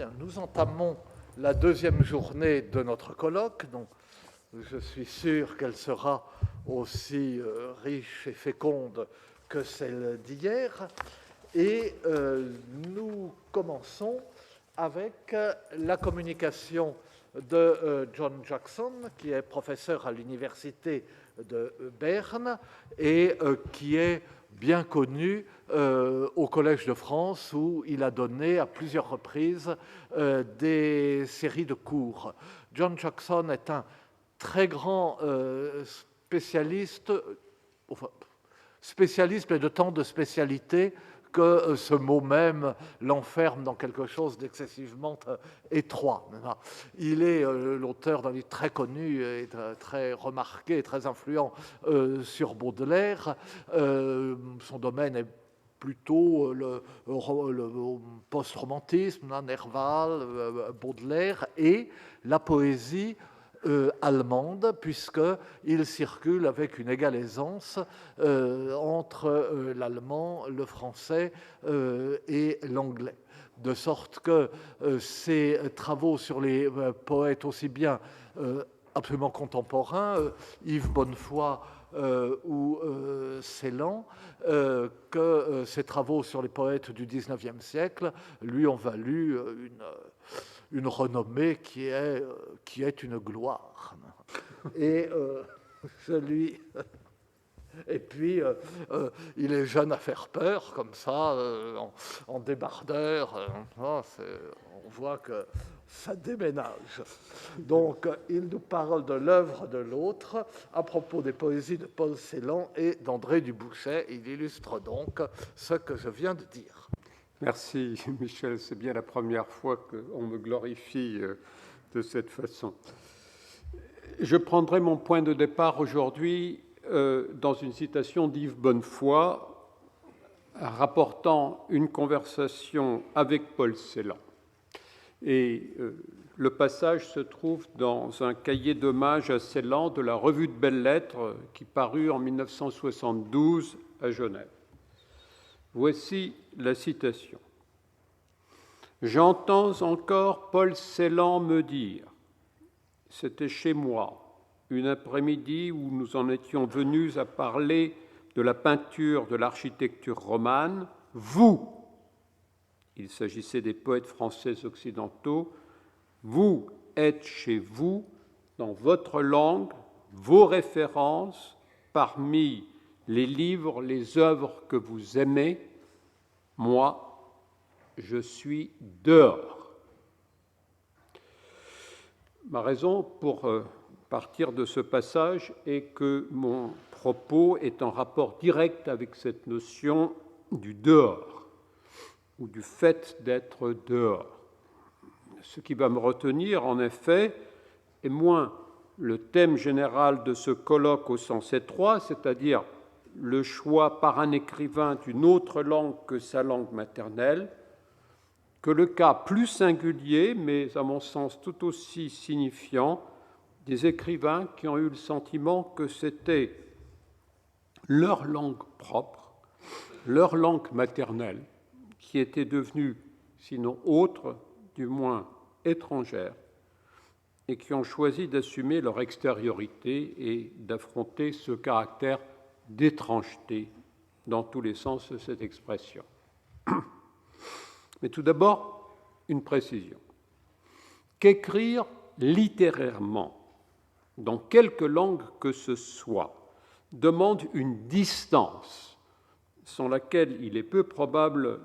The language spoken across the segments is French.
Bien, nous entamons la deuxième journée de notre colloque, donc je suis sûr qu'elle sera aussi riche et féconde que celle d'hier. Et nous commençons avec la communication de John Jackson, qui est professeur à l'université de Berne et qui est bien connu au Collège de France, où il a donné à plusieurs reprises des séries de cours. John Jackson est un très grand spécialiste, mais de tant de spécialités que ce mot même l'enferme dans quelque chose d'excessivement étroit. Il est l'auteur d'un livre très connu et très remarqué, très influent sur Baudelaire. Son domaine est plutôt le post-romantisme, Nerval, Baudelaire, et la poésie allemande, puisqu'il circule avec une égale aisance entre l'allemand, le français et l'anglais. De sorte que ses travaux sur les poètes aussi bien absolument contemporains, Yves Bonnefoy ou Celan, que ses travaux sur les poètes du XIXe siècle lui ont valu une renommée qui est une gloire. Et et puis, il est jeune à faire peur, comme ça, en débardeur. On voit que ça déménage. Donc, il nous parle de l'œuvre de l'autre à propos des poésies de Paul Celan et d'André Dubouchet. Il illustre donc ce que je viens de dire. Merci, Michel. C'est bien la première fois qu'on me glorifie de cette façon. Je prendrai mon point de départ aujourd'hui dans une citation d'Yves Bonnefoy rapportant une conversation avec Paul Celan. Et le passage se trouve dans un cahier d'hommage à Celan de la Revue de Belles Lettres qui parut en 1972 à Genève. Voici la citation. « J'entends encore Paul Celan me dire, c'était chez moi, une après-midi où nous en étions venus à parler de la peinture de l'architecture romane, vous, il s'agissait des poètes français occidentaux, vous êtes chez vous, dans votre langue, vos références, parmi les livres, les œuvres que vous aimez, moi, je suis dehors. » Ma raison pour partir de ce passage est que mon propos est en rapport direct avec cette notion du dehors, ou du fait d'être dehors. Ce qui va me retenir, en effet, est moins le thème général de ce colloque au sens étroit, c'est-à-dire le choix par un écrivain d'une autre langue que sa langue maternelle, que le cas plus singulier, mais à mon sens tout aussi signifiant, des écrivains qui ont eu le sentiment que c'était leur langue propre, leur langue maternelle, qui était devenue, sinon autre, du moins étrangère, et qui ont choisi d'assumer leur extériorité et d'affronter ce caractère d'étrangeté dans tous les sens de cette expression. Mais tout d'abord, une précision. Qu'écrire littérairement, dans quelque langue que ce soit, demande une distance sans laquelle il est peu probable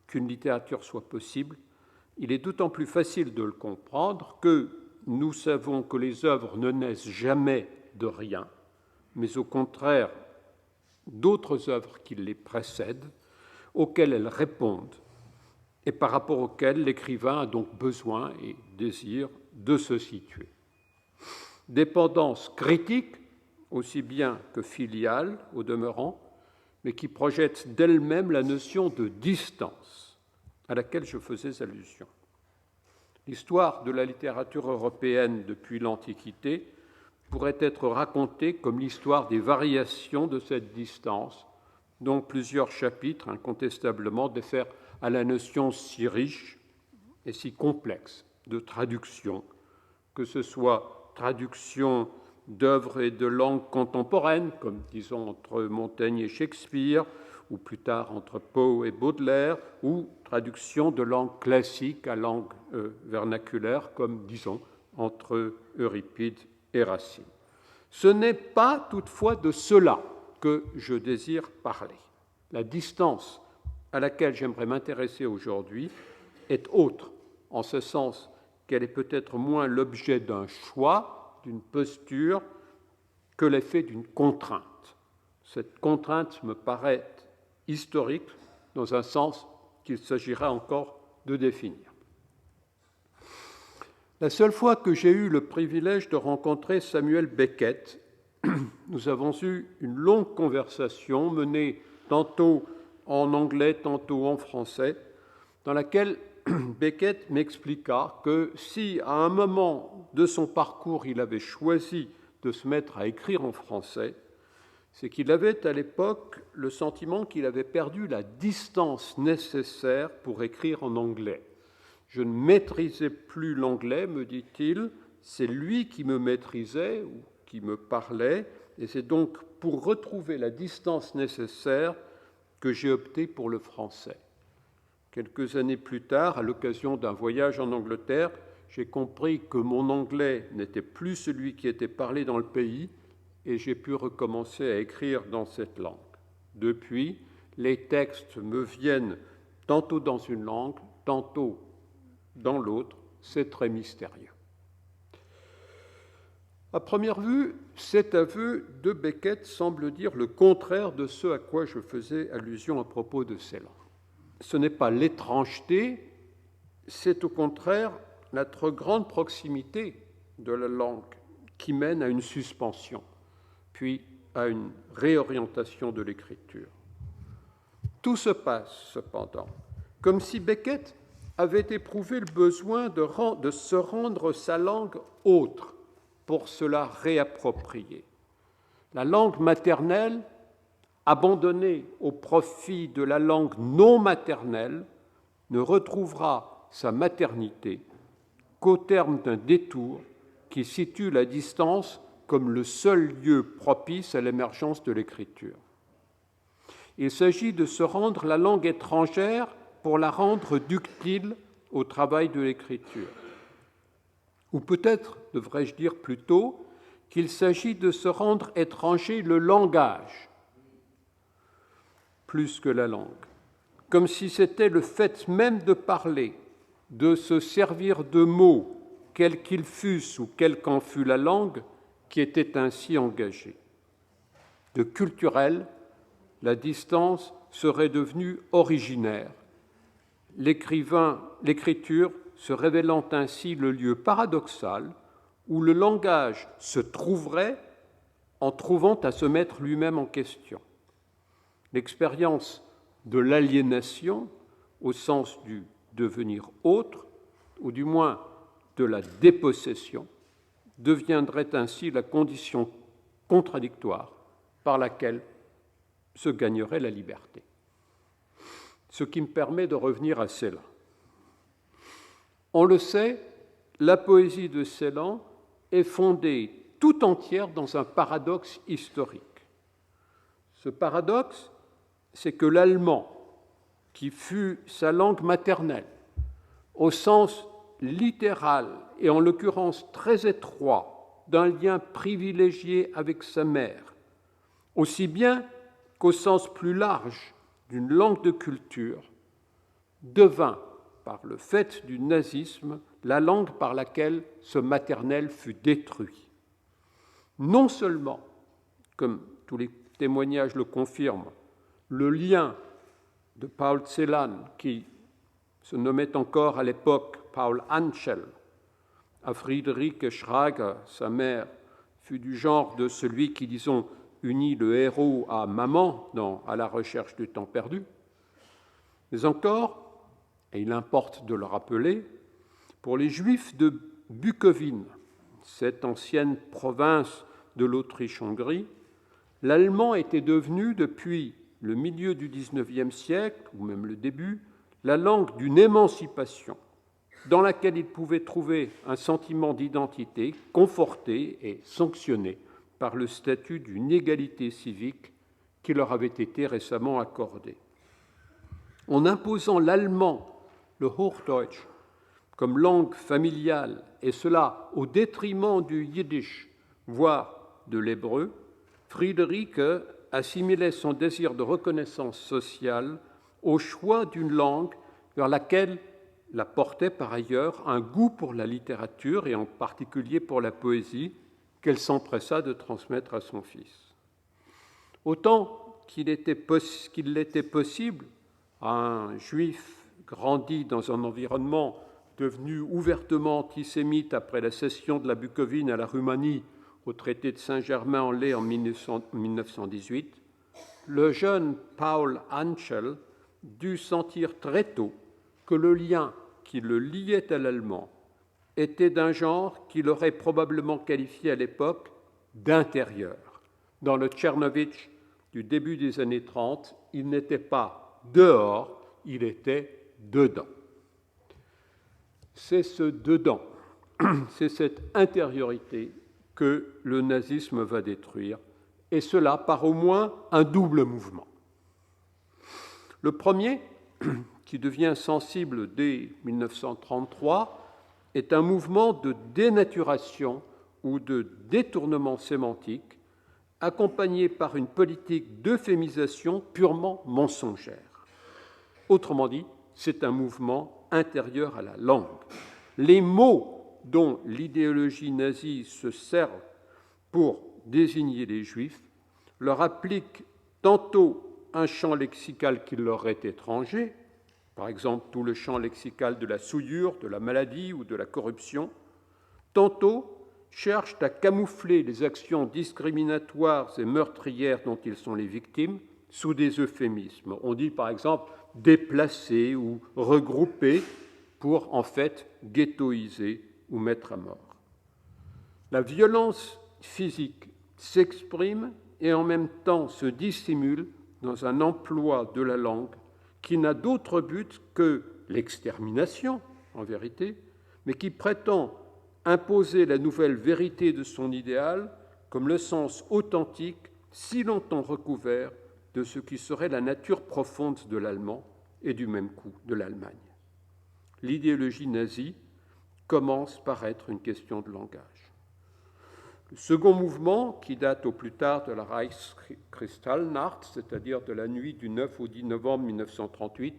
qu'une littérature soit possible. Il est d'autant plus facile de le comprendre que nous savons que les œuvres ne naissent jamais de rien, mais au contraire d'autres œuvres qui les précèdent, auxquelles elles répondent, et par rapport auxquelles l'écrivain a donc besoin et désir de se situer. Dépendance critique, aussi bien que filiale au demeurant, mais qui projette d'elle-même la notion de distance à laquelle je faisais allusion. L'histoire de la littérature européenne depuis l'Antiquité pourrait être racontée comme l'histoire des variations de cette distance, dont plusieurs chapitres, incontestablement, diffèrent à la notion si riche et si complexe de traduction, que ce soit traduction d'œuvres et de langues contemporaines, comme disons entre Montaigne et Shakespeare, ou plus tard entre Poe et Baudelaire, ou traduction de langues classiques à langue vernaculaire, comme disons entre Euripide et Racine. Ce n'est pas toutefois de cela que je désire parler. La distance à laquelle j'aimerais m'intéresser aujourd'hui est autre, en ce sens qu'elle est peut-être moins l'objet d'un choix, d'une posture, que l'effet d'une contrainte. Cette contrainte me paraît historique, dans un sens qu'il s'agira encore de définir. La seule fois que j'ai eu le privilège de rencontrer Samuel Beckett, nous avons eu une longue conversation menée tantôt en anglais, tantôt en français, dans laquelle Beckett m'expliqua que si à un moment de son parcours il avait choisi de se mettre à écrire en français, c'est qu'il avait à l'époque le sentiment qu'il avait perdu la distance nécessaire pour écrire en anglais. Je ne maîtrisais plus l'anglais, me dit-il, c'est lui qui me maîtrisait ou qui me parlait, et c'est donc pour retrouver la distance nécessaire que j'ai opté pour le français. Quelques années plus tard, à l'occasion d'un voyage en Angleterre, j'ai compris que mon anglais n'était plus celui qui était parlé dans le pays, et j'ai pu recommencer à écrire dans cette langue. Depuis, les textes me viennent tantôt dans une langue, tantôt dans l'autre. C'est très mystérieux. À première vue, cet aveu de Beckett semble dire le contraire de ce à quoi je faisais allusion à propos de ces langues. Ce n'est pas l'étrangeté, c'est au contraire la trop grande proximité de la langue qui mène à une suspension, puis à une réorientation de l'écriture. Tout se passe, cependant, comme si Beckett avait éprouvé le besoin de se rendre sa langue autre pour se la réapproprier. La langue maternelle, abandonnée au profit de la langue non maternelle, ne retrouvera sa maternité qu'au terme d'un détour qui situe la distance comme le seul lieu propice à l'émergence de l'écriture. Il s'agit de se rendre la langue étrangère pour la rendre ductile au travail de l'écriture. Ou peut-être, devrais-je dire plutôt, qu'il s'agit de se rendre étranger le langage, plus que la langue, comme si c'était le fait même de parler, de se servir de mots, quels qu'ils fussent ou quelle qu'en fût la langue, qui était ainsi engagé. De culturel, la distance serait devenue originaire, l'écriture se révélant ainsi le lieu paradoxal où le langage se trouverait en trouvant à se mettre lui-même en question. L'expérience de l'aliénation, au sens du devenir autre, ou du moins de la dépossession, deviendrait ainsi la condition contradictoire par laquelle se gagnerait la liberté. Ce qui me permet de revenir à Celan. On le sait, la poésie de Celan est fondée tout entière dans un paradoxe historique. Ce paradoxe, c'est que l'allemand, qui fut sa langue maternelle, au sens littéral et en l'occurrence très étroit d'un lien privilégié avec sa mère, aussi bien qu'au sens plus large d'une langue de culture, devint, par le fait du nazisme, la langue par laquelle ce maternel fut détruit. Non seulement, comme tous les témoignages le confirment, le lien de Paul Celan, qui se nommait encore à l'époque Paul Anschel, à Friedrich Schrage, sa mère, fut du genre de celui qui, disons, unit le héros à maman dans « À la recherche du temps perdu », mais encore, et il importe de le rappeler, pour les Juifs de Bukovine, cette ancienne province de l'Autriche-Hongrie, l'allemand était devenu, depuis le milieu du XIXe siècle, ou même le début, la langue d'une émancipation dans laquelle ils pouvaient trouver un sentiment d'identité conforté et sanctionné par le statut d'une égalité civique qui leur avait été récemment accordé. En imposant l'allemand, le Hochdeutsch, comme langue familiale, et cela au détriment du yiddish, voire de l'hébreu, Friederike assimilait son désir de reconnaissance sociale au choix d'une langue vers laquelle la portait par ailleurs un goût pour la littérature et en particulier pour la poésie qu'elle s'empressa de transmettre à son fils. Autant qu'il l'était possible à un juif grandi dans un environnement devenu ouvertement antisémite après la cession de la Bucovine à la Roumanie au traité de Saint-Germain-en-Laye en 1918, le jeune Paul Anschel dut sentir très tôt que le lien qui le liait à l'allemand était d'un genre qu'il aurait probablement qualifié à l'époque d'intérieur. Dans le Tchernovitch du début des années 30, il n'était pas dehors, il était dedans. C'est ce dedans, c'est cette intériorité que le nazisme va détruire, et cela par au moins un double mouvement. Le premier, qui devient sensible dès 1933, est un mouvement de dénaturation ou de détournement sémantique, accompagné par une politique d'euphémisation purement mensongère. Autrement dit, c'est un mouvement intérieur à la langue. Les mots dont l'idéologie nazie se sert pour désigner les Juifs leur appliquent tantôt un champ lexical qui leur est étranger, par exemple tout le champ lexical de la souillure, de la maladie ou de la corruption, tantôt cherchent à camoufler les actions discriminatoires et meurtrières dont ils sont les victimes sous des euphémismes. On dit par exemple déplacer ou regrouper pour en fait ghettoiser ou mettre à mort. La violence physique s'exprime et en même temps se dissimule dans un emploi de la langue qui n'a d'autre but que l'extermination, en vérité, mais qui prétend imposer la nouvelle vérité de son idéal comme le sens authentique, si longtemps recouvert, de ce qui serait la nature profonde de l'allemand et du même coup de l'Allemagne. L'idéologie nazie commence par être une question de langage. Le second mouvement, qui date au plus tard de la Reichskristallnacht, c'est-à-dire de la nuit du 9 au 10 novembre 1938,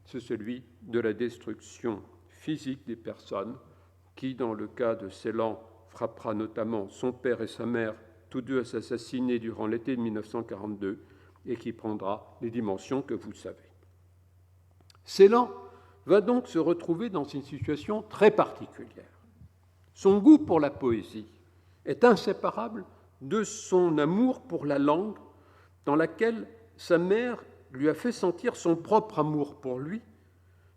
c'est celui de la destruction physique des personnes, qui, dans le cas de Ceylan, frappera notamment son père et sa mère, tous deux assassinés durant l'été de 1942, et qui prendra les dimensions que vous savez. Ceylan va donc se retrouver dans une situation très particulière. Son goût pour la poésie est inséparable de son amour pour la langue dans laquelle sa mère lui a fait sentir son propre amour pour lui,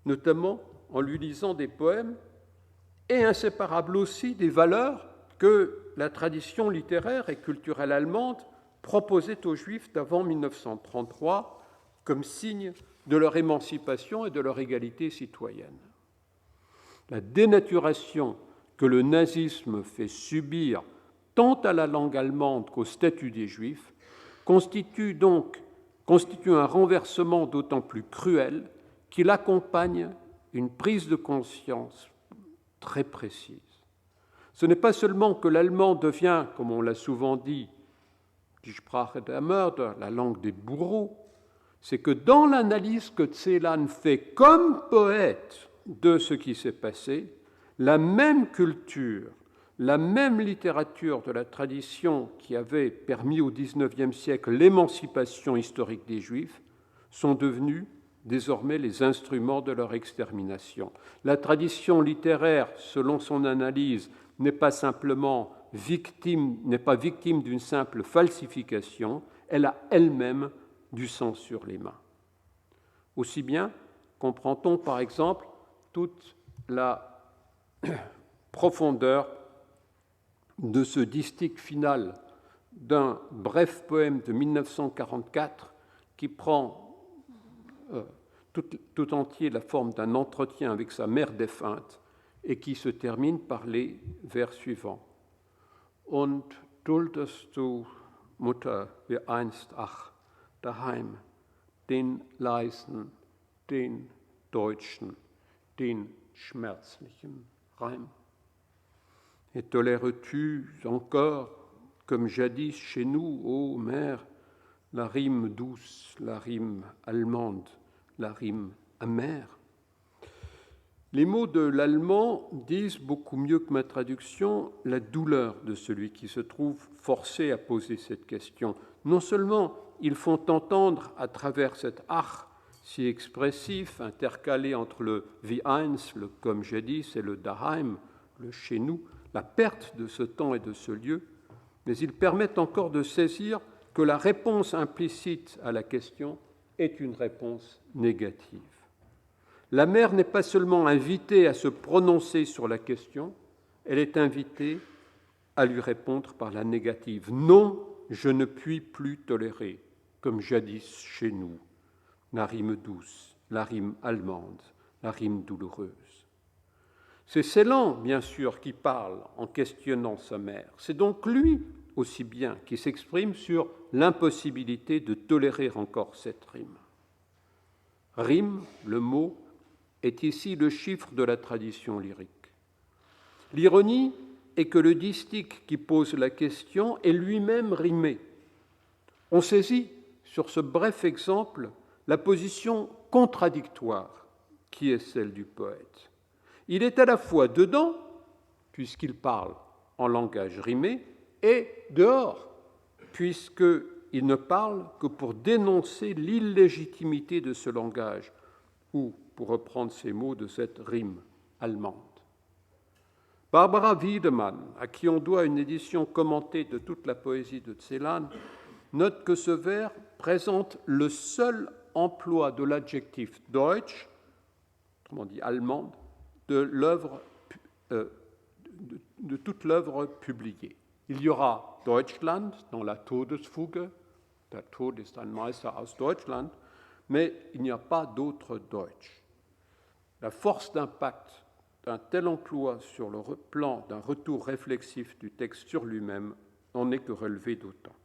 notamment en lui lisant des poèmes, et inséparable aussi des valeurs que la tradition littéraire et culturelle allemande proposait aux Juifs d'avant 1933 comme signe de leur émancipation et de leur égalité citoyenne. La dénaturation que le nazisme fait subir tant à la langue allemande qu'au statut des Juifs constitue un renversement d'autant plus cruel qu'il accompagne une prise de conscience très précise. Ce n'est pas seulement que l'allemand devient, comme on l'a souvent dit, die Sprache der Mörder, la langue des bourreaux, c'est que dans l'analyse que Celan fait comme poète de ce qui s'est passé, la même culture, la même littérature de la tradition qui avait permis au XIXe siècle l'émancipation historique des Juifs sont devenus désormais les instruments de leur extermination. La tradition littéraire, selon son analyse, n'est pas victime d'une simple falsification, elle a elle-même du sang sur les mains. Aussi bien comprend-on par exemple toute la profondeur de ce distique final d'un bref poème de 1944 qui prend tout entier la forme d'un entretien avec sa mère défunte et qui se termine par les vers suivants. Und duldest du, Mutter, wie einst, ach, daheim, den leisen, den deutschen, den schmerzlichen Reim. Et tolères-tu encore, comme jadis chez nous, ô mère, la rime douce, la rime allemande, la rime amère? Les mots de l'allemand disent beaucoup mieux que ma traduction la douleur de celui qui se trouve forcé à poser cette question. Non seulement ils font entendre à travers cet ach si expressif, intercalé entre le wie einst, le comme jadis, et le daheim, le chez nous, la perte de ce temps et de ce lieu, mais ils permettent encore de saisir que la réponse implicite à la question est une réponse négative. La mère n'est pas seulement invitée à se prononcer sur la question, elle est invitée à lui répondre par la négative. Non, je ne puis plus tolérer, comme jadis chez nous, la rime douce, la rime allemande, la rime douloureuse. C'est Celan, bien sûr, qui parle en questionnant sa mère. C'est donc lui aussi bien qui s'exprime sur l'impossibilité de tolérer encore cette rime. Rime, le mot, est ici le chiffre de la tradition lyrique. L'ironie est que le distique qui pose la question est lui-même rimé. On saisit, sur ce bref exemple, la position contradictoire qui est celle du poète. Il est à la fois dedans, puisqu'il parle en langage rimé, et dehors, puisqu'il ne parle que pour dénoncer l'illégitimité de ce langage, ou, pour reprendre ces mots, de cette rime allemande. Barbara Wiedemann, à qui on doit une édition commentée de toute la poésie de Celan, note que ce vers présente le seul emploi de l'adjectif Deutsch, autrement dit allemande, de toute l'œuvre publiée. Il y aura Deutschland dans la Todesfuge, der Tod ist ein Meister aus Deutschland, mais il n'y a pas d'autre Deutsch. La force d'impact d'un tel emploi sur le plan d'un retour réflexif du texte sur lui-même n'en est que relevé d'autant.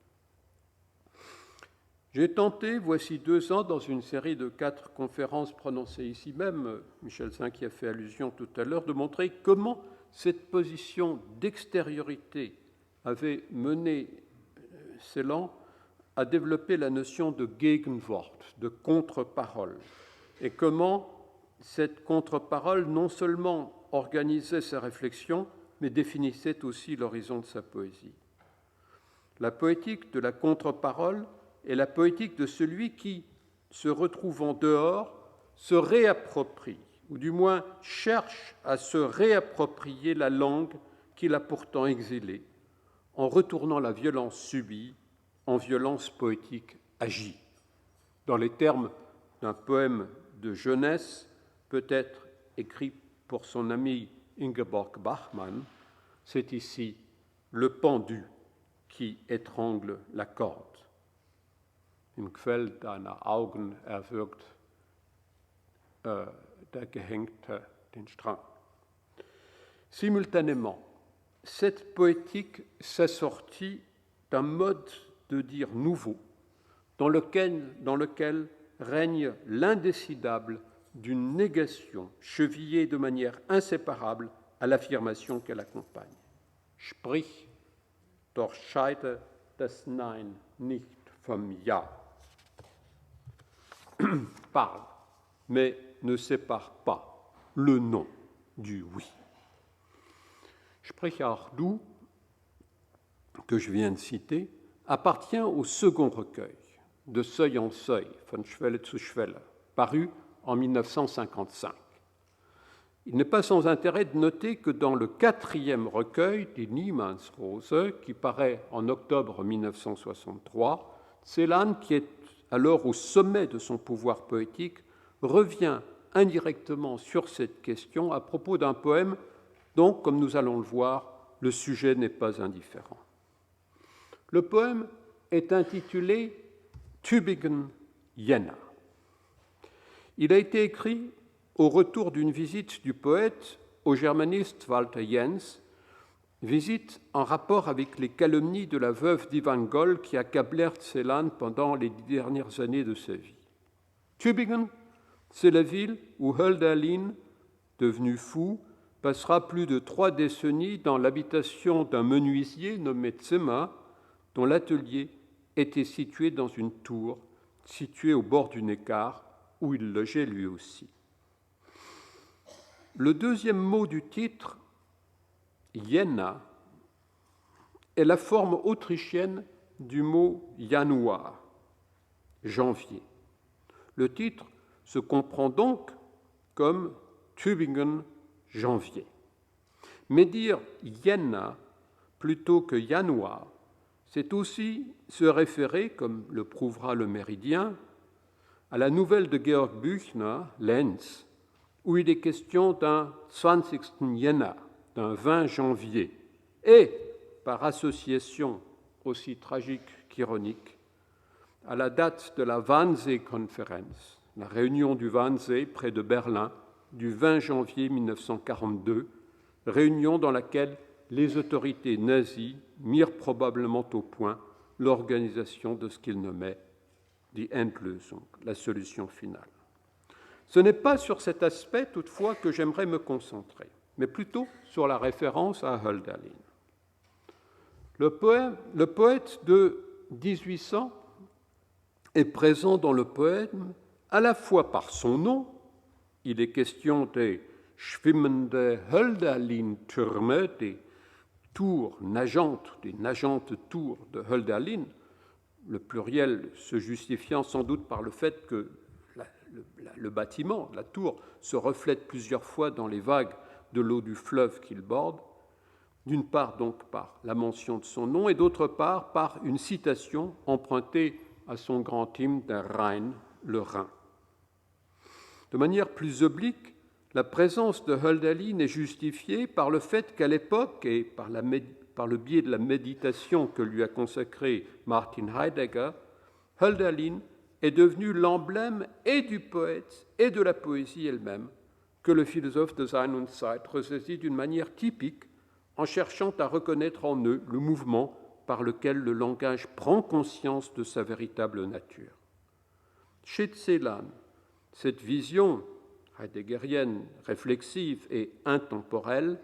J'ai tenté, voici 2 ans, dans une série de 4 conférences prononcées ici même, Michel V y a fait allusion tout à l'heure, de montrer comment cette position d'extériorité avait mené Celan à développer la notion de Gegenwort, de contre-parole, et comment cette contre-parole non seulement organisait sa réflexion, mais définissait aussi l'horizon de sa poésie. La poétique de la contre-parole est la poétique de celui qui, se retrouvant dehors, se réapproprie, ou du moins cherche à se réapproprier la langue qu'il a pourtant exilée, en retournant la violence subie en violence poétique agie. Dans les termes d'un poème de jeunesse, peut-être écrit pour son ami Ingeborg Bachmann, c'est ici le pendu qui étrangle la corde. Im Quell deiner Augen erwürgt der Gehängte den Strang. Simultanément, cette poétique s'assortit d'un mode de dire nouveau, dans lequel règne l'indécidable d'une négation chevillée de manière inséparable à l'affirmation qu'elle accompagne. Sprich, doch scheide das Nein nicht vom Ja. Parle, mais ne sépare pas le non du oui. Sprich auch du, que je viens de citer, appartient au second recueil, De seuil en seuil, von Schwelle zu Schwelle, paru en 1955. Il n'est pas sans intérêt de noter que dans le 4e recueil, Die Niemandsrose, qui paraît en octobre 1963, Celan, qui est alors au sommet de son pouvoir poétique, revient indirectement sur cette question à propos d'un poème dont, comme nous allons le voir, le sujet n'est pas indifférent. Le poème est intitulé Tübingen Jänner. Il a été écrit au retour d'une visite du poète au germaniste Walter Jens, visite en rapport avec les calomnies de la veuve d'Ivan Goll qui accablèrent Celan pendant les 10 dernières années de sa vie. Tübingen, c'est la ville où Hölderlin, devenu fou, passera plus de 3 décennies dans l'habitation d'un menuisier nommé Zimmer, dont l'atelier était situé dans une tour située au bord du Neckar, où il logeait lui aussi. Le deuxième mot du titre, Jänner, est la forme autrichienne du mot Januar, janvier. Le titre se comprend donc comme Tübingen, janvier. Mais dire Jänner plutôt que Januar, c'est aussi se référer, comme le prouvera le Méridien, à la nouvelle de Georg Büchner, Lenz, où il est question d'un 20. Jänner, d'un 20 janvier, et, par association aussi tragique qu'ironique, à la date de la Wannsee-Konferenz, la réunion du Wannsee près de Berlin, du 20 janvier 1942, réunion dans laquelle les autorités nazies mirent probablement au point l'organisation de ce qu'ils nommaient die Endlösung, la solution finale. Ce n'est pas sur cet aspect, toutefois, que j'aimerais me concentrer, mais plutôt sur la référence à Hölderlin. Le poète de 1800 est présent dans le poème à la fois par son nom, il est question des schwimmende Hölderlin-Türme, des tours nageantes, des nageantes tours de Hölderlin, le pluriel se justifiant sans doute par le fait que le bâtiment, la tour, se reflète plusieurs fois dans les vagues de l'eau du fleuve qu'il borde, d'une part donc par la mention de son nom et d'autre part par une citation empruntée à son grand hymne der Rhein, le Rhin. De manière plus oblique, la présence de Hölderlin est justifiée par le fait qu'à l'époque, et par le biais de la méditation que lui a consacrée Martin Heidegger, Hölderlin est devenu l'emblème et du poète et de la poésie elle-même, que le philosophe de Sein und Zeit ressaisit d'une manière typique en cherchant à reconnaître en eux le mouvement par lequel le langage prend conscience de sa véritable nature. Chez Celan, cette vision heideggerienne, réflexive et intemporelle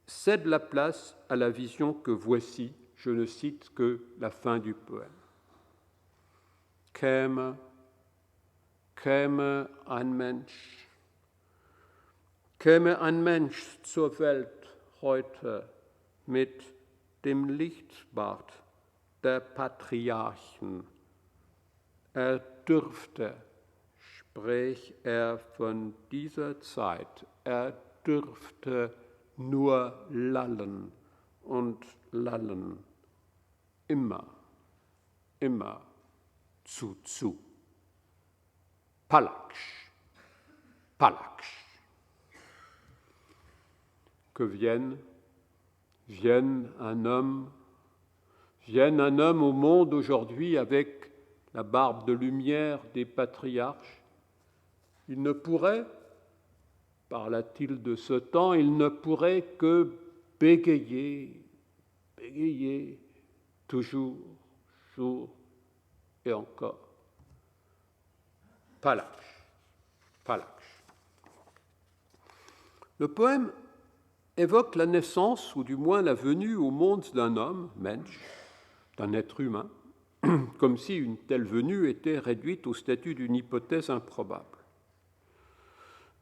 cède la place à la vision que voici, je ne cite que la fin du poème. Käme ein Mensch zur Welt heute mit dem Lichtbart der Patriarchen, dürfte, sprich von dieser Zeit, dürfte nur lallen und lallen, immer zu. Palaksch. Que vienne un homme au monde aujourd'hui avec la barbe de lumière des patriarches. Il ne pourrait, parla-t-il de ce temps, il ne pourrait que bégayer toujours, jour et encore. Palaksch. Le poème évoque la naissance, ou du moins la venue au monde d'un homme, Mensch, d'un être humain, comme si une telle venue était réduite au statut d'une hypothèse improbable.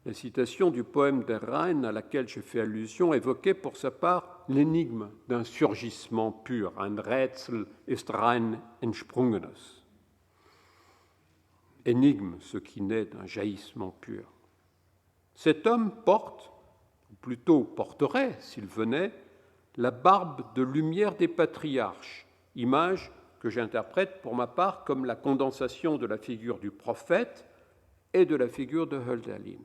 La citation du poème der Rhein à laquelle je fais allusion évoquait pour sa part l'énigme d'un surgissement pur, ein Rätsel ist rein entsprungenes. Énigme, ce qui naît d'un jaillissement pur. Cet homme porte, ou plutôt porterait, s'il venait, la barbe de lumière des patriarches, image que j'interprète pour ma part comme la condensation de la figure du prophète et de la figure de Hölderlin.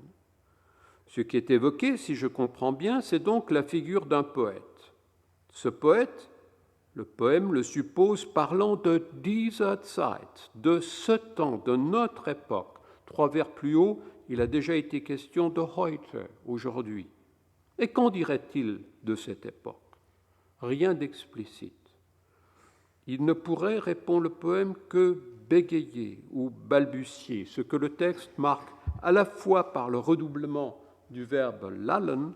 Ce qui est évoqué, si je comprends bien, c'est donc la figure d'un poète. Ce poète, le poème le suppose parlant de dieser Zeit, de ce temps, de notre époque, 3 vers plus haut, il a déjà été question de heute, aujourd'hui. Et qu'en dirait-il de cette époque? Rien d'explicite. Il ne pourrait, répond le poème, que bégayer ou balbutier, ce que le texte marque à la fois par le redoublement du verbe lallen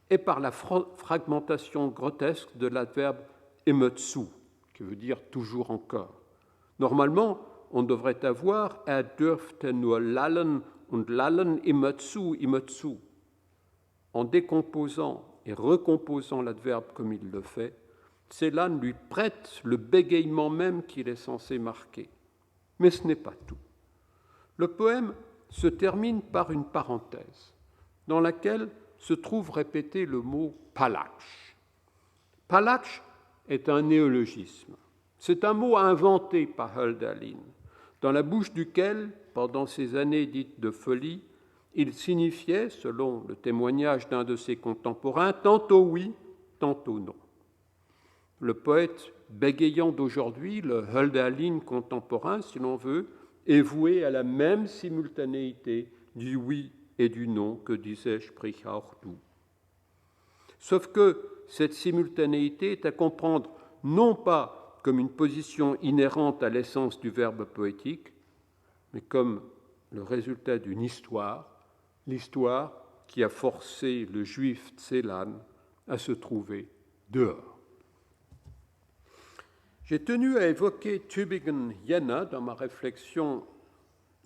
et par la fragmentation grotesque de l'adverbe immerzu, qui veut dire toujours encore. Normalement, on devrait avoir dürfte nur lallen und lallen immerzu, immerzu. En décomposant et recomposant l'adverbe comme il le fait, Celan lui prête le bégaiement même qu'il est censé marquer. Mais ce n'est pas tout. Le poème se termine par une parenthèse dans laquelle se trouve répété le mot palach. Palach est un néologisme. C'est un mot inventé par Hölderlin, dans la bouche duquel, pendant ces années dites de folie, il signifiait, selon le témoignage d'un de ses contemporains, tantôt oui, tantôt non. Le poète bégayant d'aujourd'hui, le Hölderlin contemporain, si l'on veut, est voué à la même simultanéité du oui et du non que disait Sprich auch du. Sauf que cette simultanéité est à comprendre non pas comme une position inhérente à l'essence du verbe poétique, mais comme le résultat d'une histoire, l'histoire qui a forcé le juif Celan à se trouver dehors. J'ai tenu à évoquer Tübingen-Jena dans ma réflexion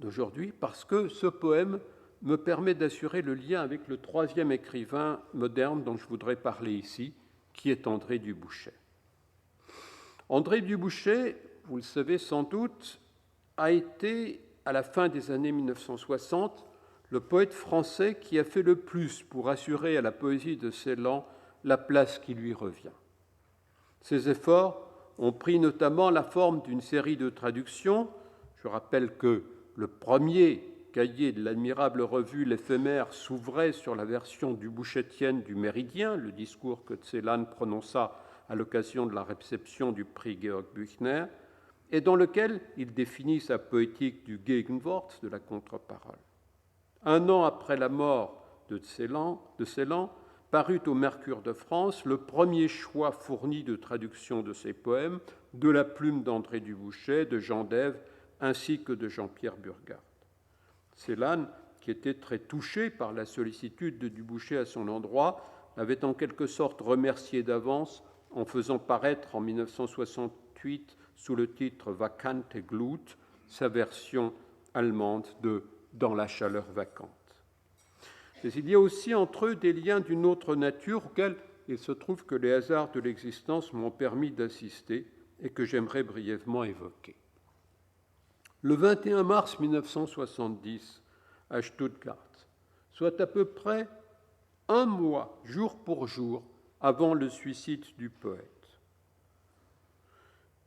d'aujourd'hui parce que ce poème me permet d'assurer le lien avec le troisième écrivain moderne dont je voudrais parler ici, qui est André du Bouchet. André du Bouchet, vous le savez sans doute, a été, à la fin des années 1960, le poète français qui a fait le plus pour assurer à la poésie de Celan la place qui lui revient. Ses efforts ont pris notamment la forme d'une série de traductions. Je rappelle que le premier cahier de l'admirable revue L'éphémère s'ouvrait sur la version du Bouchetienne du Méridien, le discours que Celan prononça à l'occasion de la réception du prix Georg Büchner, et dans lequel il définit sa poétique du Gegenwort, de la contre-parole. 1 an après la mort de Celan, parut au Mercure de France le premier choix fourni de traduction de ses poèmes, de la plume d'André du Bouchet, de Jean Dève, ainsi que de Jean-Pierre Burgard. Celan, qui était très touché par la sollicitude de Dubouchet à son endroit, l'avait en quelque sorte remercié d'avance en faisant paraître en 1968, sous le titre Vakante Glut, sa version allemande de Dans la chaleur vacante. Mais il y a aussi entre eux des liens d'une autre nature auxquels il se trouve que les hasards de l'existence m'ont permis d'assister et que j'aimerais brièvement évoquer. Le 21 mars 1970, à Stuttgart, soit à peu près 1 mois, jour pour jour, avant le suicide du poète,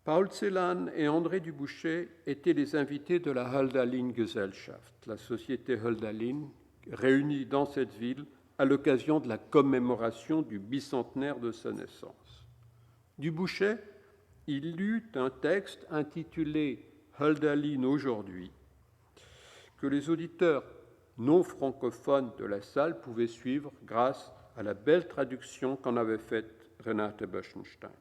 Paul Celan et André du Bouchet étaient les invités de la Hölderlin Gesellschaft, la société Hölderlin, réunie dans cette ville à l'occasion de la commémoration du bicentenaire de sa naissance. Du Bouchet, il lut un texte intitulé Hölderlin aujourd'hui, que les auditeurs non francophones de la salle pouvaient suivre grâce à la belle traduction qu'en avait faite Renate Böschenstein.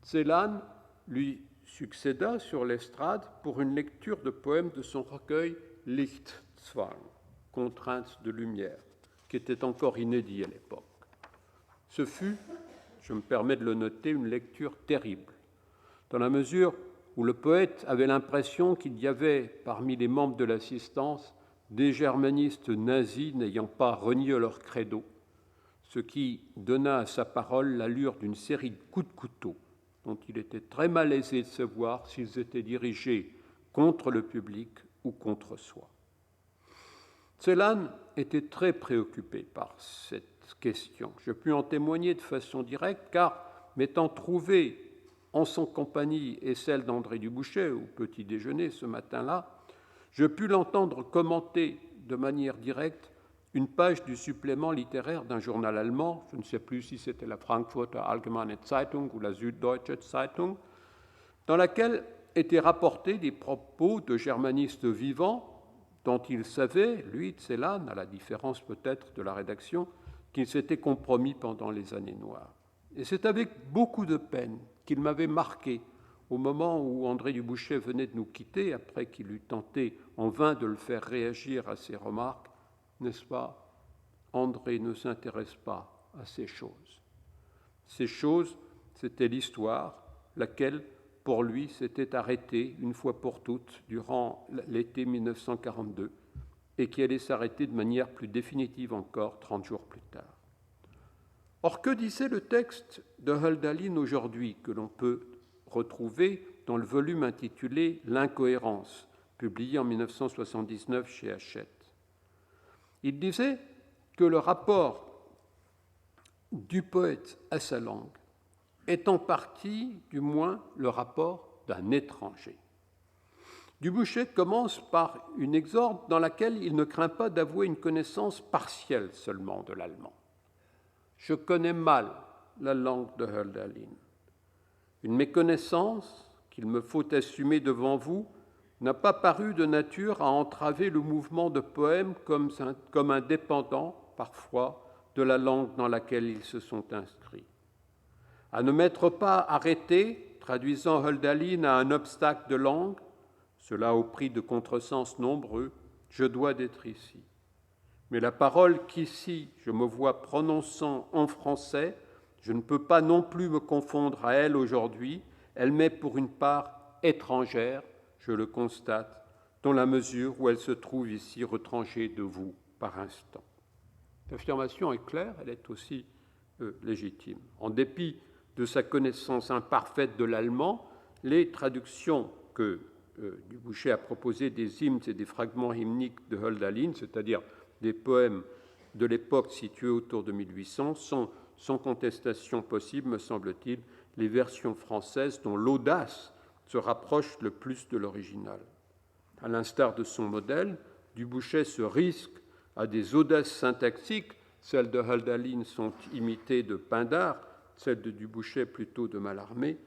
Celan lui succéda sur l'estrade pour une lecture de poèmes de son recueil Lichtzwang, Contraintes de lumière, qui était encore inédit à l'époque. Ce fut, je me permets de le noter, une lecture terrible, dans la mesure où le poète avait l'impression qu'il y avait, parmi les membres de l'assistance, des germanistes nazis n'ayant pas renié leur credo, ce qui donna à sa parole l'allure d'une série de coups de couteau dont il était très malaisé de savoir s'ils étaient dirigés contre le public ou contre soi. Celan était très préoccupé par cette question. Je puis en témoigner de façon directe car, m'étant trouvé en son compagnie et celle d'André du Bouchet au petit déjeuner ce matin-là, je pus l'entendre commenter de manière directe une page du supplément littéraire d'un journal allemand, je ne sais plus si c'était la Frankfurter Allgemeine Zeitung ou la Süddeutsche Zeitung, dans laquelle étaient rapportés des propos de germanistes vivants, dont il savait, lui, Celan, à la différence peut-être de la rédaction, qu'il s'était compromis pendant les années noires. Et c'est avec beaucoup de peine qu'il m'avait marqué au moment où André Dubouchet venait de nous quitter, après qu'il eut tenté en vain de le faire réagir à ses remarques. N'est-ce pas? André ne s'intéresse pas à ces choses. Ces choses, c'était l'histoire, laquelle, pour lui, s'était arrêtée une fois pour toutes durant l'été 1942 et qui allait s'arrêter de manière plus définitive encore 30 jours plus tard. Or, que disait le texte de Hölderlin aujourd'hui, que l'on peut retrouver dans le volume intitulé « L'incohérence », publié en 1979 chez Hachette? Il disait que le rapport du poète à sa langue est en partie, du moins, le rapport d'un étranger. Dubouchet commence par une exorde dans laquelle il ne craint pas d'avouer une connaissance partielle seulement de l'allemand. Je connais mal la langue de Hölderlin. Une méconnaissance qu'il me faut assumer devant vous n'a pas paru de nature à entraver le mouvement de poèmes comme indépendant, parfois, de la langue dans laquelle ils se sont inscrits. À ne m'être pas arrêté, traduisant Hölderlin à un obstacle de langue, cela au prix de contresens nombreux, je dois d'être ici. Mais la parole qu'ici je me vois prononçant en français, je ne peux pas non plus me confondre à elle aujourd'hui, elle m'est pour une part étrangère, je le constate, dans la mesure où elle se trouve ici retranchée de vous par instant. L'affirmation est claire, elle est aussi légitime. En dépit de sa connaissance imparfaite de l'allemand, les traductions que Dubouchet a proposées des hymnes et des fragments hymniques de Hölderlin, c'est-à-dire des poèmes de l'époque situés autour de 1800, sont sans contestation possible, me semble-t-il, les versions françaises dont l'audace se rapproche le plus de l'original. À l'instar de son modèle, Dubouchet se risque à des audaces syntaxiques. Celles de Hölderlin sont imitées de Pindare, celles de Dubouchet plutôt de Mallarmé.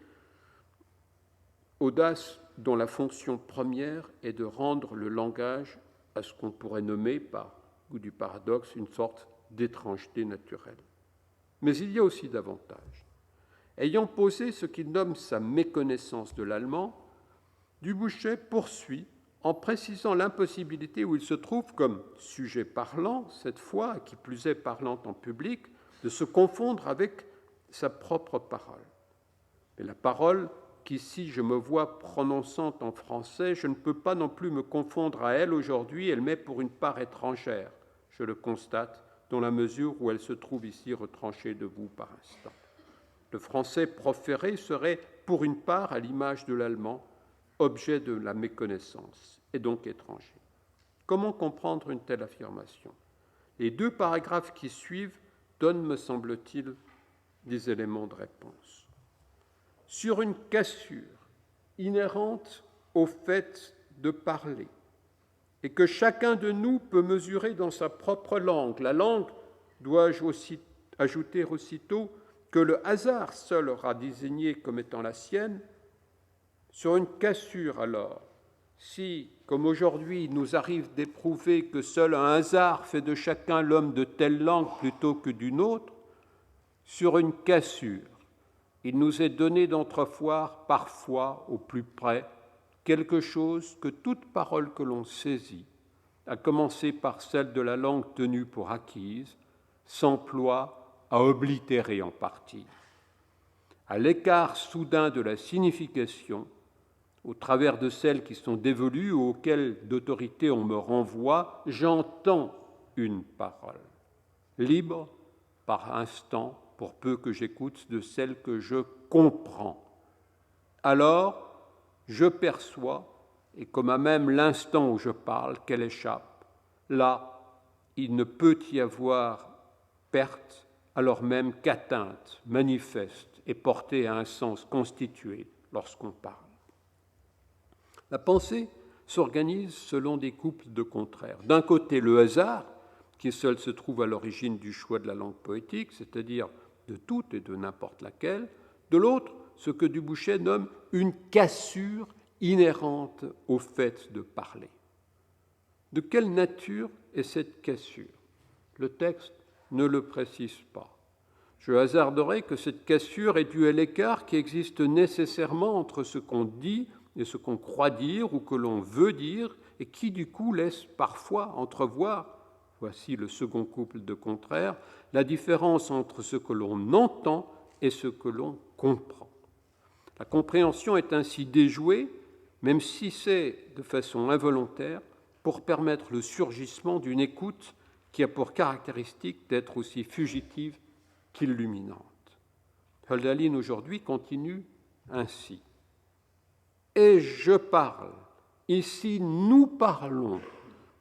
Audace dont la fonction première est de rendre le langage à ce qu'on pourrait nommer, par goût du paradoxe, une sorte d'étrangeté naturelle. Mais il y a aussi davantage. Ayant posé ce qu'il nomme sa méconnaissance de l'allemand, Dubouchet poursuit en précisant l'impossibilité où il se trouve comme sujet parlant, cette fois, qui plus est parlant en public, de se confondre avec sa propre parole. Mais la parole qu'ici je me vois prononçant en français, je ne peux pas non plus me confondre à elle aujourd'hui, elle m'est pour une part étrangère, je le constate, dans la mesure où elle se trouve ici retranchée de vous par instant. Le français proféré serait, pour une part, à l'image de l'allemand, objet de la méconnaissance, et donc étranger. Comment comprendre une telle affirmation? Les deux paragraphes qui suivent donnent, me semble-t-il, des éléments de réponse. Sur une cassure inhérente au fait de parler, et que chacun de nous peut mesurer dans sa propre langue. La langue, dois-je aussi ajouter aussitôt, que le hasard seul aura désigné comme étant la sienne. Sur une cassure alors, si, comme aujourd'hui, il nous arrive d'éprouver que seul un hasard fait de chacun l'homme de telle langue plutôt que d'une autre, sur une cassure, il nous est donné d'entrevoir parfois, au plus près, quelque chose que toute parole que l'on saisit, à commencer par celle de la langue tenue pour acquise, s'emploie à oblitérer en partie. À l'écart soudain de la signification, au travers de celles qui sont dévolues ou auxquelles d'autorité on me renvoie, j'entends une parole, libre par instant, pour peu que j'écoute de celle que je comprends. Alors, je perçois, et comme à même l'instant où je parle, qu'elle échappe. Là, il ne peut y avoir perte, alors même qu'atteinte manifeste et portée à un sens constitué lorsqu'on parle. La pensée s'organise selon des couples de contraires. D'un côté, le hasard, qui seul se trouve à l'origine du choix de la langue poétique, c'est-à-dire de toute et de n'importe laquelle. De l'autre, ce que Dubouchet nomme une cassure inhérente au fait de parler. De quelle nature est cette cassure? Le texte ne le précise pas. Je hasarderais que cette cassure est due à l'écart qui existe nécessairement entre ce qu'on dit et ce qu'on croit dire ou que l'on veut dire, et qui du coup laisse parfois entrevoir, voici le second couple de contraires, la différence entre ce que l'on entend et ce que l'on comprend. La compréhension est ainsi déjouée, même si c'est de façon involontaire, pour permettre le surgissement d'une écoute qui a pour caractéristique d'être aussi fugitive qu'illuminante. Hölderlin aujourd'hui continue ainsi. Et je parle, ici nous parlons,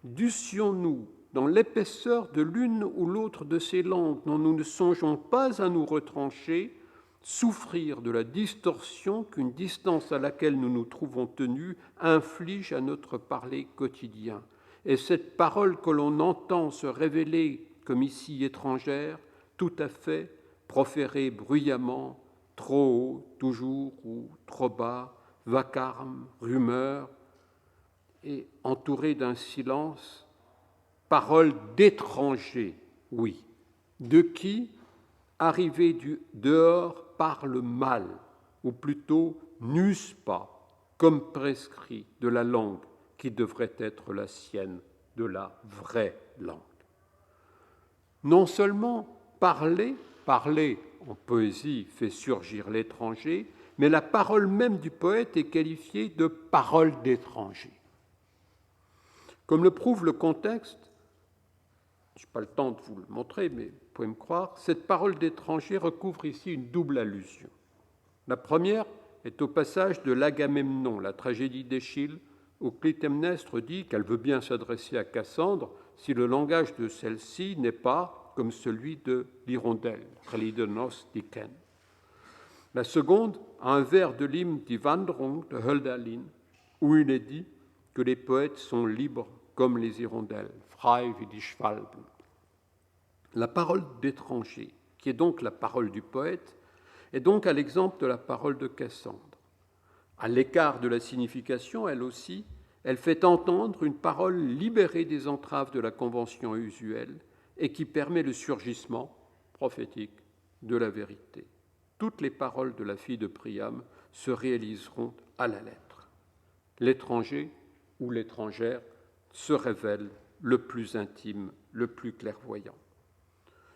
dussions-nous dans l'épaisseur de l'une ou l'autre de ces langues dont nous ne songeons pas à nous retrancher, souffrir de la distorsion qu'une distance à laquelle nous nous trouvons tenus inflige à notre parler quotidien. Et cette parole que l'on entend se révéler comme ici étrangère, tout à fait, proférée bruyamment, trop haut, toujours, ou trop bas, vacarme, rumeur, et entourée d'un silence, parole d'étranger, oui, de qui, arrivé du dehors, parle mal, ou plutôt n'use pas, comme prescrit de la langue qui devrait être la sienne, de la vraie langue. Non seulement parler en poésie fait surgir l'étranger, mais la parole même du poète est qualifiée de parole d'étranger. Comme le prouve le contexte, je n'ai pas le temps de vous le montrer, mais vous pouvez me croire, cette parole d'étranger recouvre ici une double allusion. La première est au passage de l'Agamemnon, la tragédie d'Échille, où Clytemnestre dit qu'elle veut bien s'adresser à Cassandre si le langage de celle-ci n'est pas comme celui de l'hirondelle, Relidenos diken. La seconde a un vers de l'hymne Die Wanderung de Hölderlin, où il est dit que les poètes sont libres comme les hirondelles, frei wie die Schwalben. La parole d'étranger, qui est donc la parole du poète, est donc à l'exemple de la parole de Cassandre. À l'écart de la signification, elle aussi, elle fait entendre une parole libérée des entraves de la convention usuelle et qui permet le surgissement prophétique de la vérité. Toutes les paroles de la fille de Priam se réaliseront à la lettre. L'étranger ou l'étrangère se révèle le plus intime, le plus clairvoyant.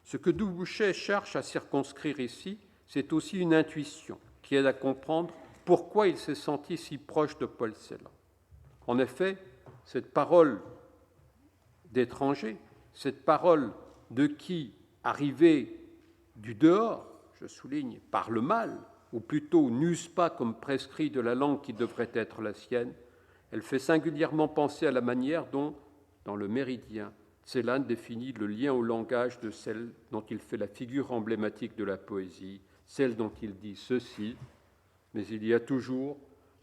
Ce que Dubouchet cherche à circonscrire ici, c'est aussi une intuition qui aide à comprendre pourquoi il s'est senti si proche de Paul Celan. En effet, cette parole d'étranger, cette parole de qui, arrivé du dehors, je souligne, parle mal, ou plutôt n'use pas comme prescrit de la langue qui devrait être la sienne, elle fait singulièrement penser à la manière dont, dans le Méridien, Celan définit le lien au langage de celle dont il fait la figure emblématique de la poésie, celle dont il dit ceci, mais il y a toujours,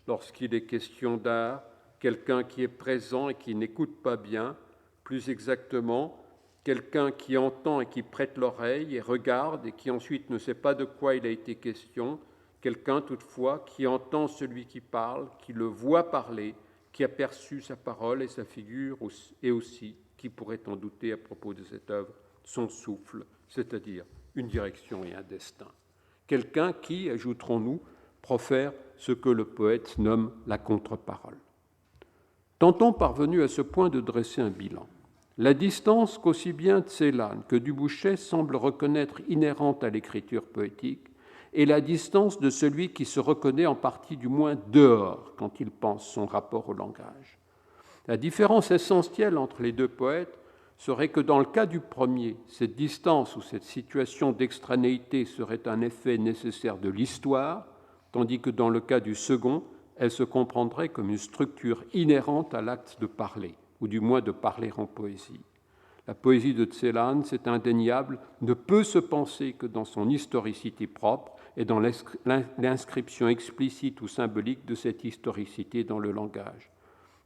lorsqu'il est question d'art, quelqu'un qui est présent et qui n'écoute pas bien, plus exactement, quelqu'un qui entend et qui prête l'oreille et regarde et qui ensuite ne sait pas de quoi il a été question, quelqu'un toutefois qui entend celui qui parle, qui le voit parler, qui a perçu sa parole et sa figure, et aussi, qui pourrait en douter à propos de cette œuvre, son souffle, c'est-à-dire une direction et un destin. Quelqu'un qui, ajouterons-nous, profère ce que le poète nomme la contre-parole. Tentons parvenus à ce point de dresser un bilan. La distance qu'aussi bien Celan que Dubouchet semble reconnaître inhérente à l'écriture poétique est la distance de celui qui se reconnaît en partie du moins dehors quand il pense son rapport au langage. La différence essentielle entre les deux poètes serait que dans le cas du premier, cette distance ou cette situation d'extranéité serait un effet nécessaire de l'histoire, tandis que dans le cas du second, elle se comprendrait comme une structure inhérente à l'acte de parler, ou du moins de parler en poésie. La poésie de Celan, c'est indéniable, ne peut se penser que dans son historicité propre et dans l'inscription explicite ou symbolique de cette historicité dans le langage.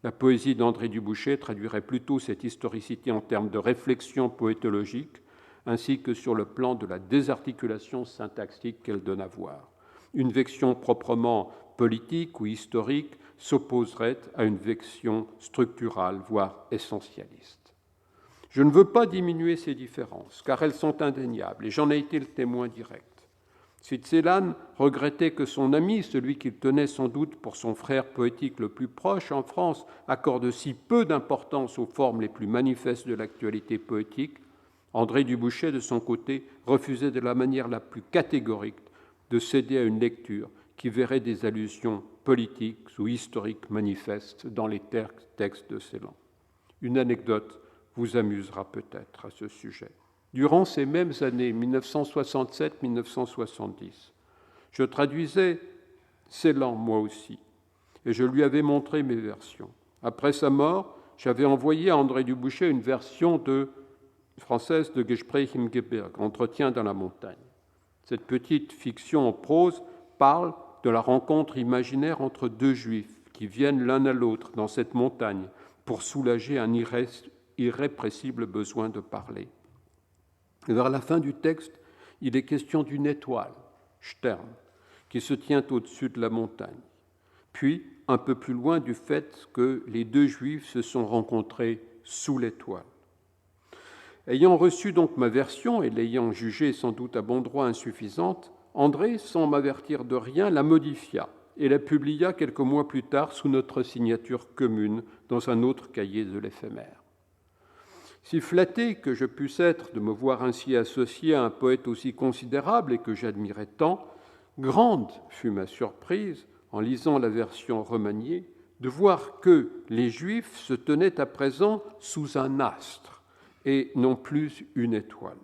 La poésie d'André Dubouchet traduirait plutôt cette historicité en termes de réflexion poétologique, ainsi que sur le plan de la désarticulation syntaxique qu'elle donne à voir. Une vection proprement politique ou historique s'opposerait à une vection structurale, voire essentialiste. Je ne veux pas diminuer ces différences, car elles sont indéniables, et j'en ai été le témoin direct. Si Celan regrettait que son ami, celui qu'il tenait sans doute pour son frère poétique le plus proche en France, accorde si peu d'importance aux formes les plus manifestes de l'actualité poétique, André Dubouchet, de son côté, refusait de la manière la plus catégorique de céder à une lecture qui verrait des allusions politiques ou historiques manifestes dans les textes de Celan. Une anecdote vous amusera peut-être à ce sujet. Durant ces mêmes années, 1967-1970, je traduisais Celan, moi aussi, et je lui avais montré mes versions. Après sa mort, j'avais envoyé à André Dubouchet une version française de Gespräch im Gebirge, Entretien dans la montagne. Cette petite fiction en prose parle de la rencontre imaginaire entre deux juifs qui viennent l'un à l'autre dans cette montagne pour soulager un irrépressible besoin de parler. Et vers la fin du texte, il est question d'une étoile, Stern, qui se tient au-dessus de la montagne. Puis, un peu plus loin, du fait que les deux juifs se sont rencontrés sous l'étoile. Ayant reçu donc ma version et l'ayant jugée sans doute à bon droit insuffisante, André, sans m'avertir de rien, la modifia et la publia quelques mois plus tard sous notre signature commune dans un autre cahier de l'éphémère. Si flatté que je puisse être de me voir ainsi associé à un poète aussi considérable et que j'admirais tant, grande fut ma surprise, en lisant la version remaniée, de voir que les Juifs se tenaient à présent sous un astre et non plus une étoile.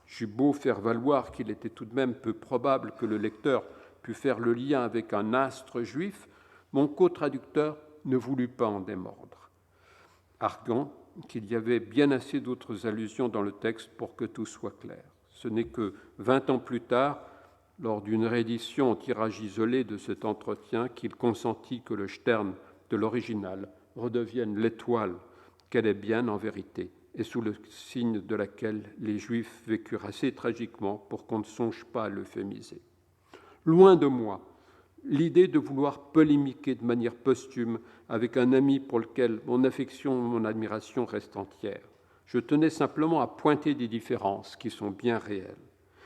J'eus beau faire valoir qu'il était tout de même peu probable que le lecteur pût faire le lien avec un astre juif, mon co-traducteur ne voulut pas en démordre, arguant qu'il y avait bien assez d'autres allusions dans le texte pour que tout soit clair. Ce n'est que 20 ans plus tard, lors d'une réédition en tirage isolé de cet entretien, qu'il consentit que le Stern de l'original redevienne l'étoile qu'elle est bien en vérité, et sous le signe de laquelle les Juifs vécurent assez tragiquement pour qu'on ne songe pas à l'euphémiser. Loin de moi l'idée de vouloir polémiquer de manière posthume avec un ami pour lequel mon affection et mon admiration restent entières. Je tenais simplement à pointer des différences qui sont bien réelles.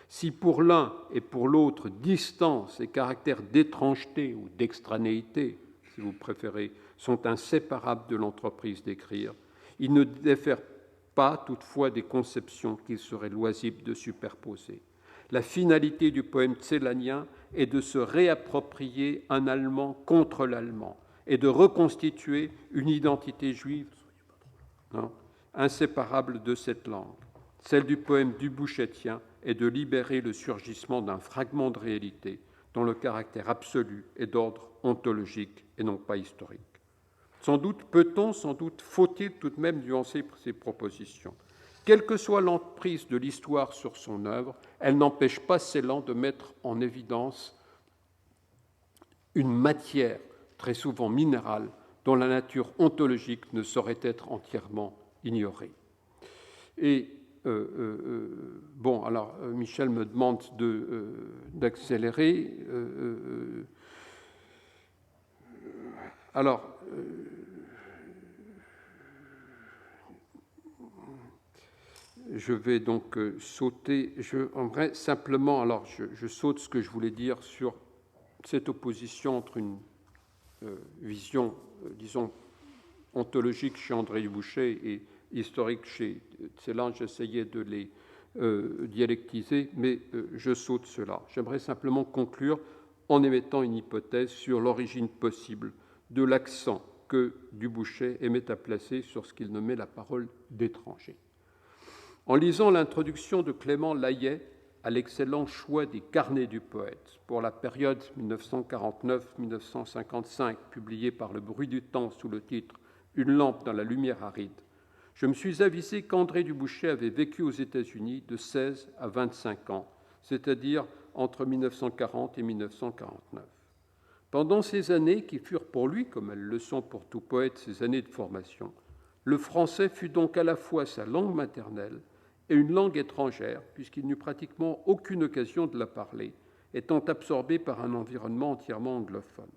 Si pour l'un et pour l'autre, distance et caractère d'étrangeté ou d'extranéité, si vous préférez, sont inséparables de l'entreprise d'écrire, ils ne diffèrent pas toutefois des conceptions qu'il serait loisible de superposer. La finalité du poème célanien est de se réapproprier un allemand contre l'allemand et de reconstituer une identité juive inséparable de cette langue. Celle du poème dubouchetien est de libérer le surgissement d'un fragment de réalité dont le caractère absolu est d'ordre ontologique et non pas historique. Sans doute peut-on, sans doute faut-il tout de même nuancer ces propositions. Quelle que soit l'emprise de l'histoire sur son œuvre, elle n'empêche pas Celan de mettre en évidence une matière, très souvent minérale, dont la nature ontologique ne saurait être entièrement ignorée. Et bon, alors Michel me demande d'accélérer. Alors, je vais donc sauter. J'aimerais simplement, alors je saute ce que je voulais dire sur cette opposition entre une vision, disons, ontologique chez André Dubouchet et historique chez Celan. J'essayais de les dialectiser, mais je saute cela. J'aimerais simplement conclure en émettant une hypothèse sur l'origine possible de l'accent que Dubouchet aimait à placer sur ce qu'il nommait la parole d'étranger. En lisant l'introduction de Clément Layet à l'excellent choix des carnets du poète pour la période 1949-1955, publié par Le Bruit du Temps sous le titre « Une lampe dans la lumière aride », je me suis avisé qu'André Dubouchet avait vécu aux États-Unis de 16 à 25 ans, c'est-à-dire entre 1940 et 1949. Pendant ces années, qui furent pour lui, comme elles le sont pour tout poète, ses années de formation, le français fut donc à la fois sa langue maternelle et une langue étrangère, puisqu'il n'eut pratiquement aucune occasion de la parler, étant absorbé par un environnement entièrement anglophone.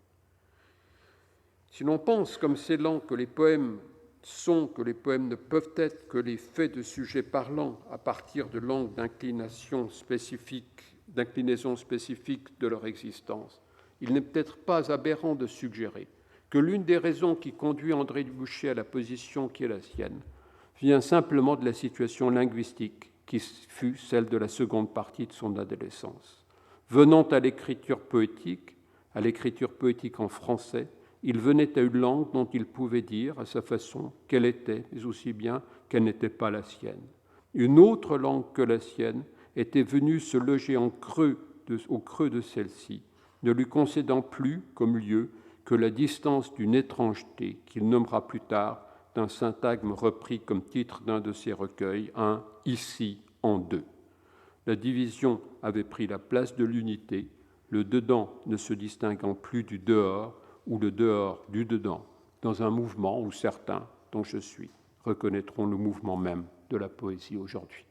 Si l'on pense, comme Celan, que les poèmes ne peuvent être que les faits de sujets parlants à partir de langues d'inclinaison spécifique de leur existence, il n'est peut-être pas aberrant de suggérer que l'une des raisons qui conduit André du Bouchet à la position qui est la sienne vient simplement de la situation linguistique qui fut celle de la seconde partie de son adolescence. Venant à l'écriture poétique en français, il venait à une langue dont il pouvait dire, à sa façon, qu'elle était, mais aussi bien qu'elle n'était pas la sienne. Une autre langue que la sienne était venue se loger au creux de celle-ci, ne lui concédant plus, comme lieu, que la distance d'une étrangeté qu'il nommera plus tard d'un syntagme repris comme titre d'un de ses recueils, un « ici en deux ». La division avait pris la place de l'unité, le dedans ne se distinguant plus du dehors ou le dehors du dedans, dans un mouvement où certains, dont je suis, reconnaîtront le mouvement même de la poésie aujourd'hui.